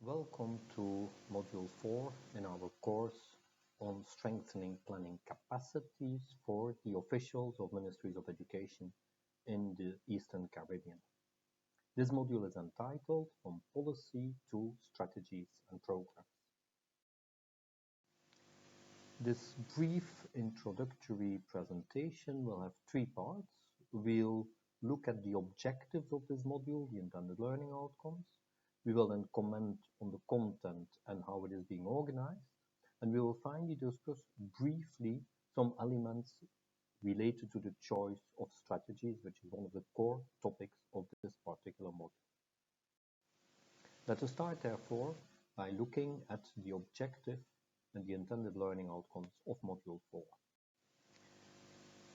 Welcome to Module 4 in our course on strengthening planning capacities for the officials of Ministries of Education in the Eastern Caribbean. This module is entitled From Policy to Strategies and Programs. This brief introductory presentation will have three parts. We'll look at the objectives of this module, the intended learning outcomes. We will then comment on the content and how it is being organized. And we will finally discuss briefly some elements related to the choice of strategies, which is one of the core topics of this particular module. Let us start, therefore, by looking at the objective and the intended learning outcomes of Module 4.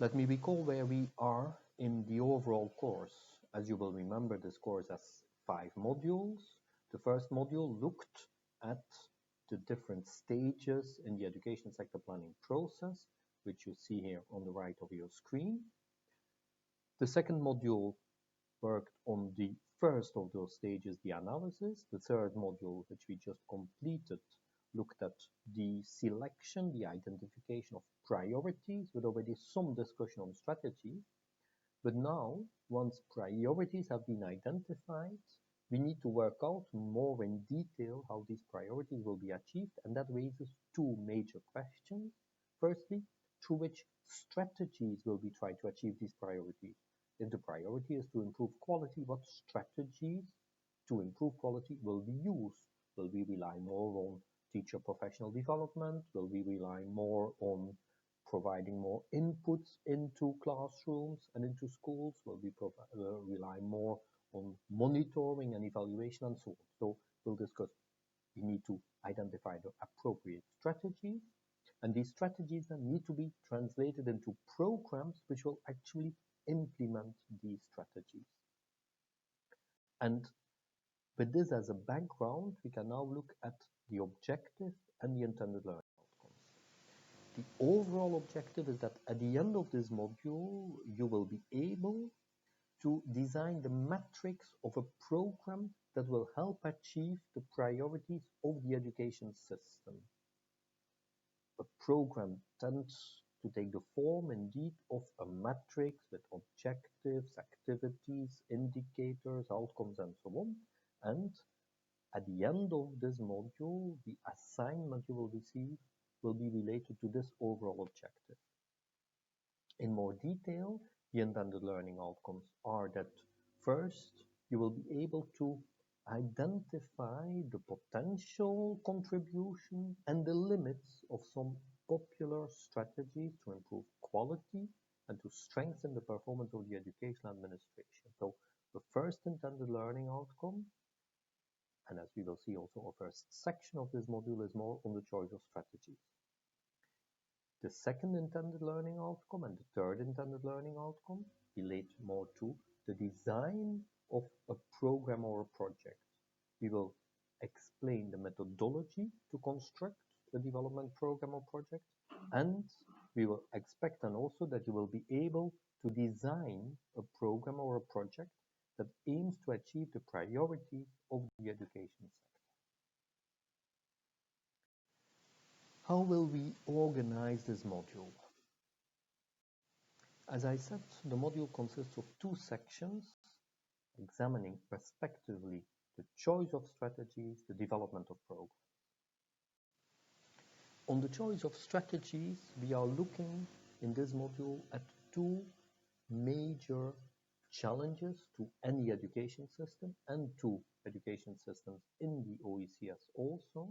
Let me recall where we are in the overall course. As you will remember, this course has 5 modules. The first module looked at the different stages in the education sector planning process, which you see here on the right of your screen. The second module worked on the first of those stages, the analysis. The third module, which we just completed, looked at the selection, the identification of priorities, with already some discussion on strategy. But now, once priorities have been identified, we need to work out more in detail how these priorities will be achieved, and that raises 2 major questions. Firstly, through which strategies will we try to achieve these priorities? If the priority is to improve quality, what strategies to improve quality will we use? Will we rely more on teacher professional development? Will we rely more on providing more inputs into classrooms and into schools? Will we rely more on monitoring and evaluation and so on? So we'll discuss, we need to identify the appropriate strategies, and these strategies then need to be translated into programs which will actually implement these strategies. And with this as a background, we can now look at the objective and the intended learning outcomes. The overall objective is that at the end of this module, you will be able to design the metrics of a program that will help achieve the priorities of the education system. A program tends to take the form, indeed, of a matrix with objectives, activities, indicators, outcomes, and so on. And at the end of this module, the assignment you will receive will be related to this overall objective. In more detail, the intended learning outcomes are that first, you will be able to identify the potential contribution and the limits of some popular strategies to improve quality and to strengthen the performance of the education administration. So the first intended learning outcome, and as we will see also our first section of this module, is more on the choice of strategies. The second intended learning outcome and the third intended learning outcome relate more to the design of a program or a project. We will explain the methodology to construct a development program or project, and we will expect then also that you will be able to design a program or a project that aims to achieve the priorities of the education sector. How will we organize this module? As I said, the module consists of 2 sections, examining respectively the choice of strategies, the development of programs. On the choice of strategies, we are looking in this module at 2 major challenges to any education system and to education systems in the OECS also,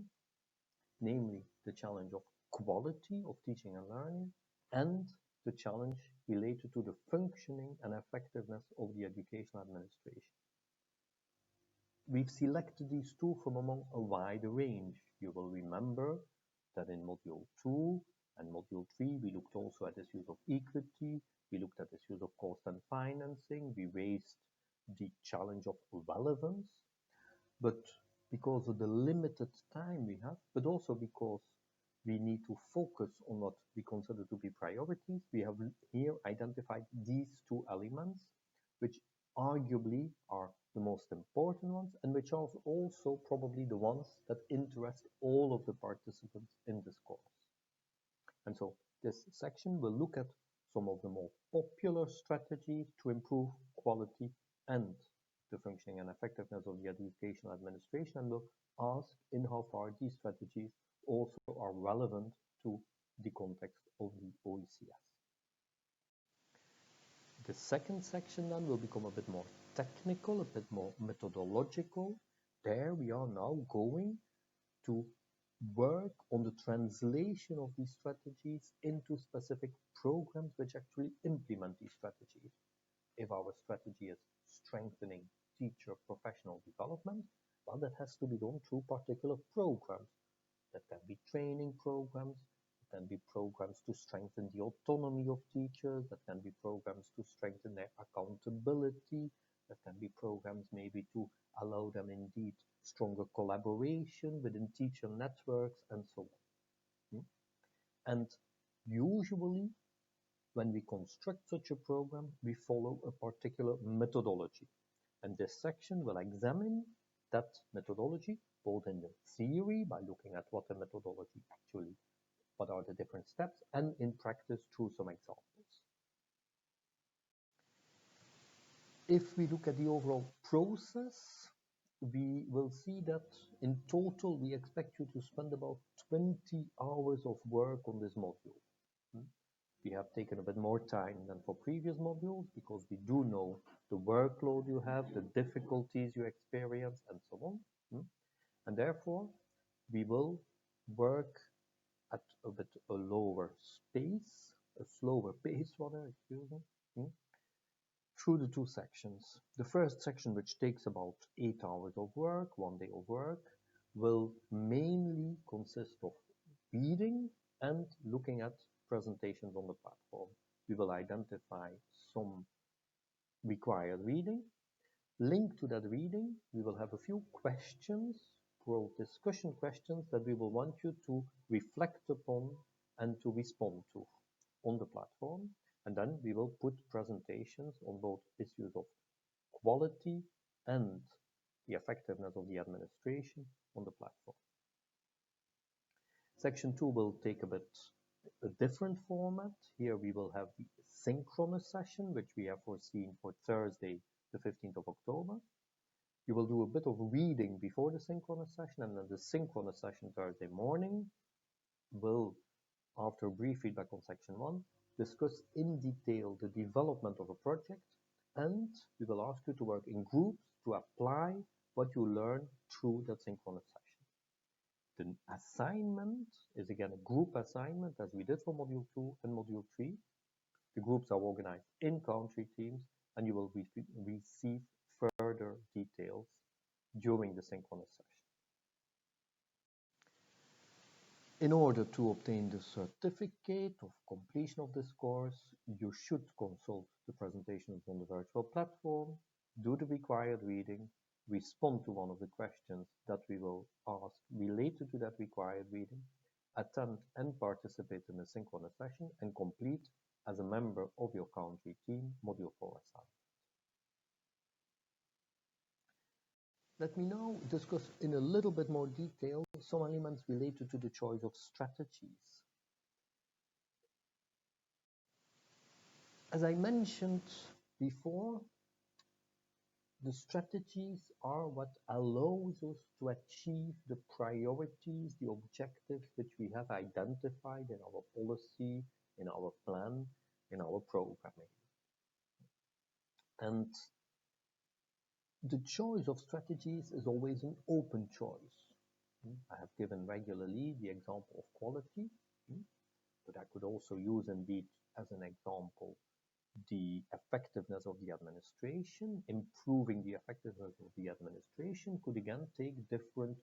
namely the challenge of quality of teaching and learning and the challenge related to the functioning and effectiveness of the education administration. We've selected these 2 from among a wide range. You will remember that in Module 2 and Module 3, we looked also at issues of equity, we looked at issues of cost and financing, we raised the challenge of relevance, but because of the limited time we have, but also because we need to focus on what we consider to be priorities, we have here identified these 2 elements, which arguably are the most important ones and which are also probably the ones that interest all of the participants in this course. And so this section will look at some of the more popular strategies to improve quality and the functioning and effectiveness of the educational administration, and will ask in how far these strategies also are relevant to the context of the OECS. The second section then will become a bit more technical, a bit more methodological. There we are now going to work on the translation of these strategies into specific programs which actually implement these strategies. If our strategy is strengthening teacher professional development, well, that has to be done through particular programs. That can be training programs, it can be programs to strengthen the autonomy of teachers, that can be programs to strengthen their accountability, that can be programs maybe to allow them indeed stronger collaboration within teacher networks and so on. And usually when we construct such a program, we follow a particular methodology. And this section will examine that methodology, both in the theory, by looking at what the methodology actually, what are the different steps, and in practice through some examples. If we look at the overall process, we will see that in total we expect you to spend about 20 hours of work on this module. We have taken a bit more time than for previous modules because we do know the workload you have, the difficulties you experience, and so on. And therefore, we will work at a bit a lower pace, a slower pace rather, excuse me, through the two sections. The first section, which takes about 8 hours of work, 1 day of work, will mainly consist of reading and looking at presentations on the platform. We will identify some required reading. Linked to that reading, we will have a few questions, broad discussion questions that we will want you to reflect upon and to respond to on the platform. And then we will put presentations on both issues of quality and the effectiveness of the administration on the platform. Section 2 will take a bit a different format. Here we will have the synchronous session, which we have foreseen for Thursday, the 15th of October. You will do a bit of reading before the synchronous session, and then the synchronous session Thursday morning will, after a brief feedback on section 1, discuss in detail the development of a project, and we will ask you to work in groups to apply what you learn through that synchronous session. The assignment is again a group assignment, as we did for Module 2 and Module 3. The groups are organized in country teams, and you will receive further details during the synchronous session. In order to obtain the certificate of completion of this course, you should consult the presentations on the virtual platform, do the required reading, respond to one of the questions that we will ask related to that required reading, attend and participate in the synchronous session, and complete as a member of your country team Module 4 assignment. Let me now discuss in a little bit more detail some elements related to the choice of strategies. As I mentioned before, the strategies are what allows us to achieve the priorities, the objectives which we have identified in our policy, in our plan, in our programming. And the choice of strategies is always an open choice. I have given regularly the example of quality, but I could also use indeed as an example the effectiveness of the administration. Improving the effectiveness of the administration could again take different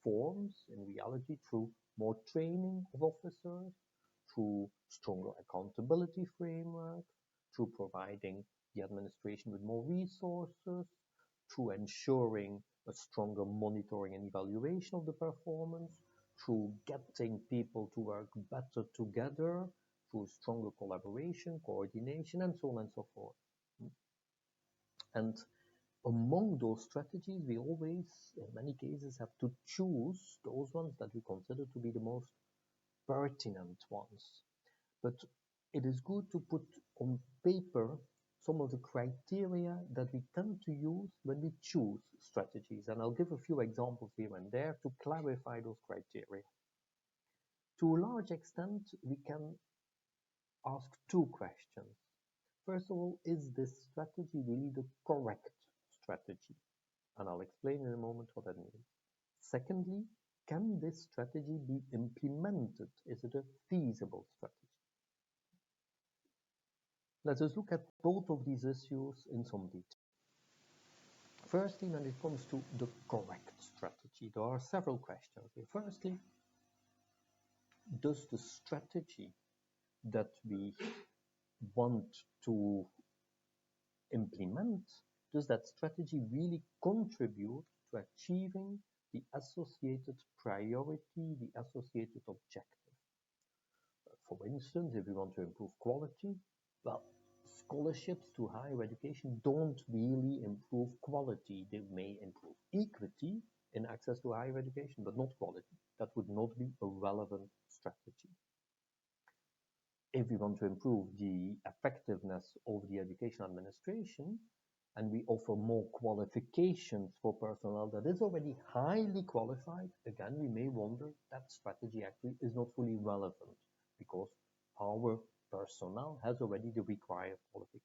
forms in reality through more training of officers, through stronger accountability framework, through providing the administration with more resources, through ensuring a stronger monitoring and evaluation of the performance, through getting people to work better together, through stronger collaboration, coordination, and so on and so forth. And among those strategies, we always, in many cases, have to choose those ones that we consider to be the most pertinent ones. But it is good to put on paper some of the criteria that we tend to use when we choose strategies. And I'll give a few examples here and there to clarify those criteria. To a large extent, we can ask two questions. First of all, is this strategy really the correct strategy? And I'll explain in a moment what that means. Secondly, can this strategy be implemented? Is it a feasible strategy? Let us look at both of these issues in some detail. Firstly, when it comes to the correct strategy, there are several questions here. Firstly, does the strategy that we want to implement, does that strategy really contribute to achieving the associated priority, the associated objective? For instance, if we want to improve quality, well, scholarships to higher education don't really improve quality. They may improve equity in access to higher education, but not quality. That would not be a relevant strategy. If we want to improve the effectiveness of the education administration, and we offer more qualifications for personnel that is already highly qualified, again, we may wonder that strategy actually is not fully relevant because our personnel has already the required qualification.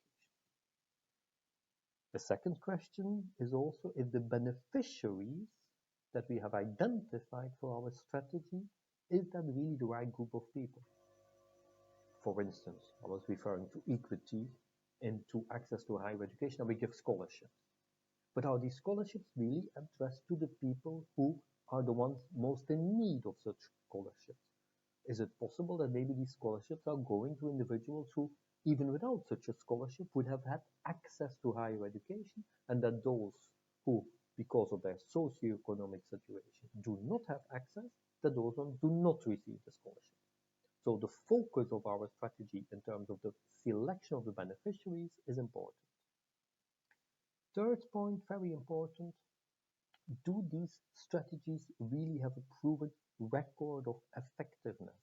The second question is also if the beneficiaries that we have identified for our strategy, is that really the right group of people? For instance, I was referring to equity into access to higher education, and we give scholarships. But are these scholarships really addressed to the people who are the ones most in need of such scholarships? Is it possible that maybe these scholarships are going to individuals who, even without such a scholarship, would have had access to higher education, and that those who, because of their socio-economic situation, do not have access, that those ones do not receive the scholarship? So the focus of our strategy in terms of the selection of the beneficiaries is important. Third point, very important, do these strategies really have a proven record of effectiveness?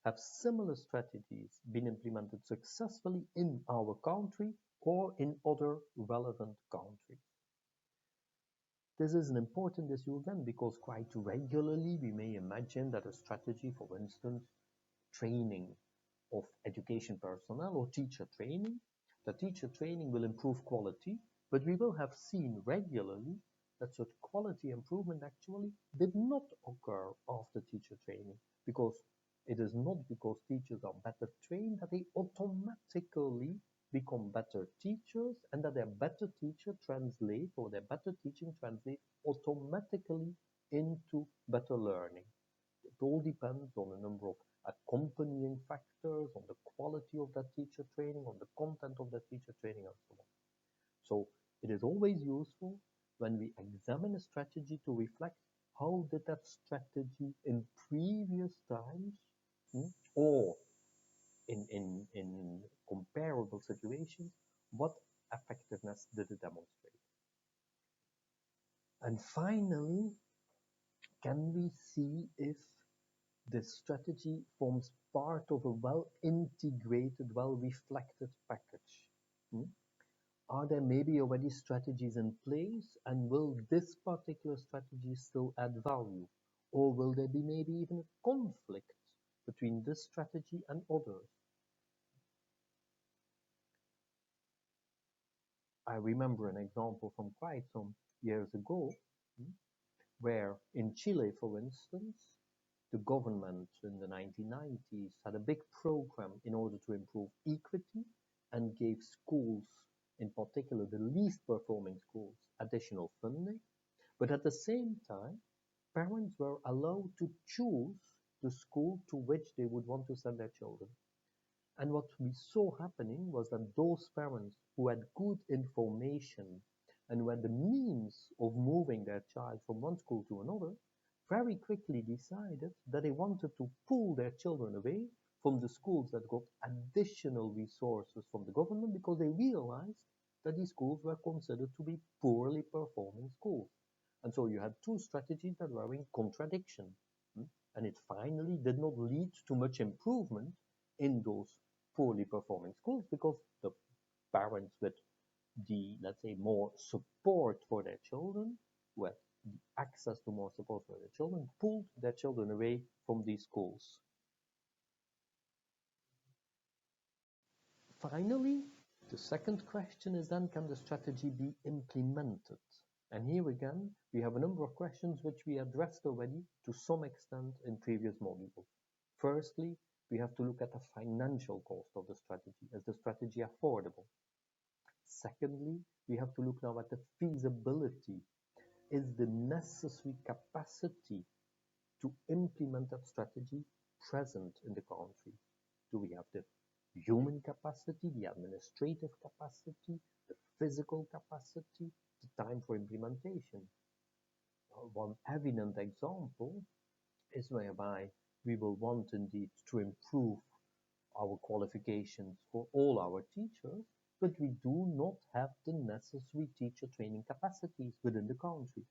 Have similar strategies been implemented successfully in our country or in other relevant countries? This is an important issue again because quite regularly we may imagine that a strategy, for instance, training of education personnel or teacher training, the teacher training will improve quality, but we will have seen regularly that such quality improvement actually did not occur after teacher training, because it is not because teachers are better trained that they automatically become better teachers, and that their better teacher translate, or their better teaching translate automatically into better learning. It all depends on a number of accompanying factors, on the quality of that teacher training, on the content of that teacher training, and so on. So it is always useful when we examine a strategy to reflect how did that strategy in previous times, or in comparable situations, what effectiveness did it demonstrate? And finally, can we see if this strategy forms part of a well-integrated, well-reflected package? Are there maybe already strategies in place, and will this particular strategy still add value? Or will there be maybe even a conflict between this strategy and others? I remember an example from quite some years ago, where in Chile, for instance, the government in the 1990s had a big program in order to improve equity and gave schools, in particular the least performing schools, additional funding. But at the same time, parents were allowed to choose the school to which they would want to send their children. And what we saw happening was that those parents who had good information and who had the means of moving their child from one school to another very quickly decided that they wanted to pull their children away from the schools that got additional resources from the government, because they realized that these schools were considered to be poorly performing schools. And so you had two strategies that were in contradiction. And it finally did not lead to much improvement in those poorly performing schools because the parents with the, let's say, more support for their children, with the access to more support for their children, pulled their children away from these schools. Finally, the second question is then, can the strategy be implemented? And here again, we have a number of questions which we addressed already to some extent in previous modules. Firstly, we have to look at the financial cost of the strategy. Is the strategy affordable? Secondly, we have to look now at the feasibility. Is the necessary capacity to implement that strategy present in the country? Do we have the human capacity, the administrative capacity, the physical capacity, the time for implementation? One evident example is whereby we will want indeed to improve our qualifications for all our teachers, but we do not have the necessary teacher training capacities within the country.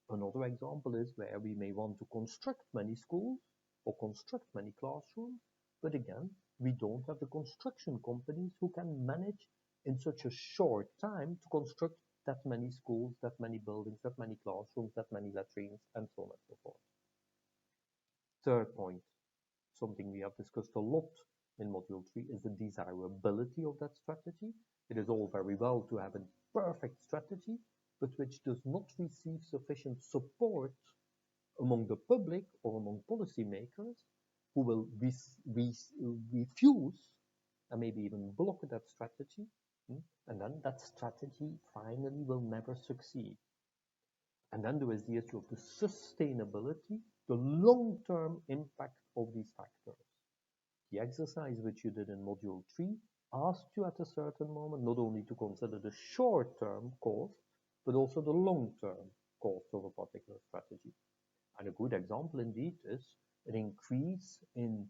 Another example is where we may want to construct many schools or construct many classrooms, but again, we don't have the construction companies who can manage in such a short time to construct that many schools, that many buildings, that many classrooms, that many latrines, and so on and so forth. Third point, something we have discussed a lot in Module 3 is the desirability of that strategy. It is all very well to have a perfect strategy, but which does not receive sufficient support among the public or among policymakers who will refuse and maybe even block that strategy, and then that strategy finally will never succeed. And then there is the issue of the sustainability, the long-term impact of these factors. The exercise which you did in Module 3 asked you at a certain moment not only to consider the short-term cost, but also the long-term cost of a particular strategy. And a good example indeed is an increase in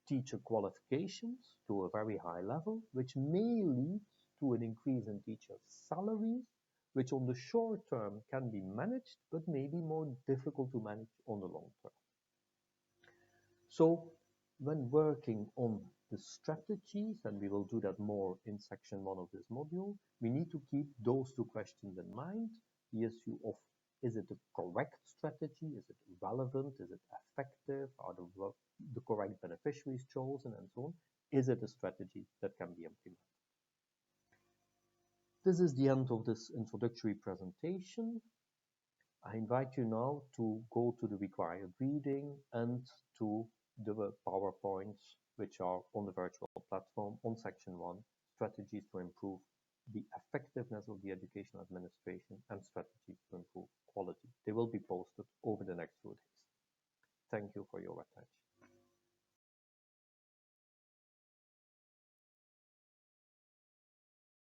teacher qualifications to a very high level, which may lead to an increase in teacher salaries, which on the short term can be managed, but may be more difficult to manage on the long term. So when working on the strategies, and we will do that more in section 1 of this module, we need to keep those two questions in mind. The issue of, is it the correct strategy? Is it relevant? Is it effective? Are the correct beneficiaries chosen, and so on? Is it a strategy that can be implemented? This is the end of this introductory presentation. I invite you now to go to the required reading and to the PowerPoints which are on the virtual platform on section 1, strategies to improve the effectiveness of the education administration and strategies to improve quality. They will be posted over the next 2